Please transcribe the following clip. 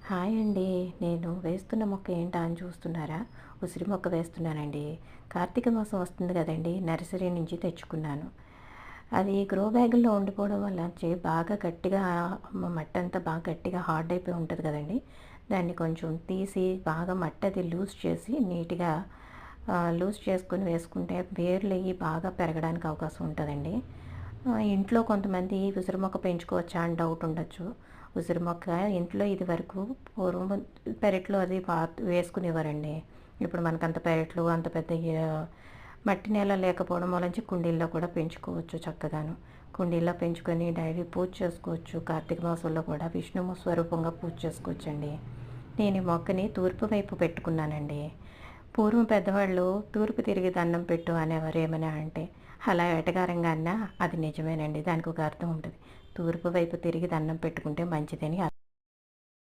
Hi అండి. నేను వేస్తున్న మొక్క ఏంటా అని చూస్తున్నారా? ఉసిరి మొక్క వేస్తున్నానండి. కార్తీక మాసం వస్తుంది కదండీ! నర్సరీ నుంచి తెచ్చుకున్నాను. అది గ్రో బ్యాగుల్లో ఉండిపోవడం వల్ల బాగా గట్టిగా మట్టంతా బాగా గట్టిగా హార్డ్ అయిపోయి ఉంటుంది కదండీ! దాన్ని కొంచెం తీసి బాగా మట్టి అది లూజ్ చేసి నీట్‌గా లూజ్ చేసుకొని వేసుకుంటే వేర్లయ్యి బాగా పెరగడానికి అవకాశం ఉంటదండి. ఇంట్లో కొంతమంది ఉసిరి మొక్క పెంచుకోవచ్చా అని డౌట్ ఉండొచ్చు. ఉసిరి మొక్క ఇంట్లో ఇదివరకు పూర్వం పెరట్లో అది వేసుకునేవారండి. ఇప్పుడు మనకంత పెరట్లు అంత పెద్ద మట్టి నేల లేకపోవడం వల్ల కుండీల్లో కూడా పెంచుకోవచ్చు చక్కగాను. కుండీల్లో పెంచుకొని డైలీ పూజ చేసుకోవచ్చు. కార్తీక మాసంలో కూడా విష్ణువు స్వరూపంగా పూజ చేసుకోవచ్చండి. నేను ఈ మొక్కని తూర్పు వైపు పెట్టుకున్నానండి. పూర్వం పెద్దవాళ్ళు తూర్పు తిరిగి దండం పెట్టు అనేవారు ఏమైనా అంటే. అలా ఎటకారంగా అన్నా అది నిజమేనండి. దానికి ఒక అర్థం ఉంటుంది. తూర్పు వైపు తిరిగి దండం పెట్టుకుంటే మంచిదని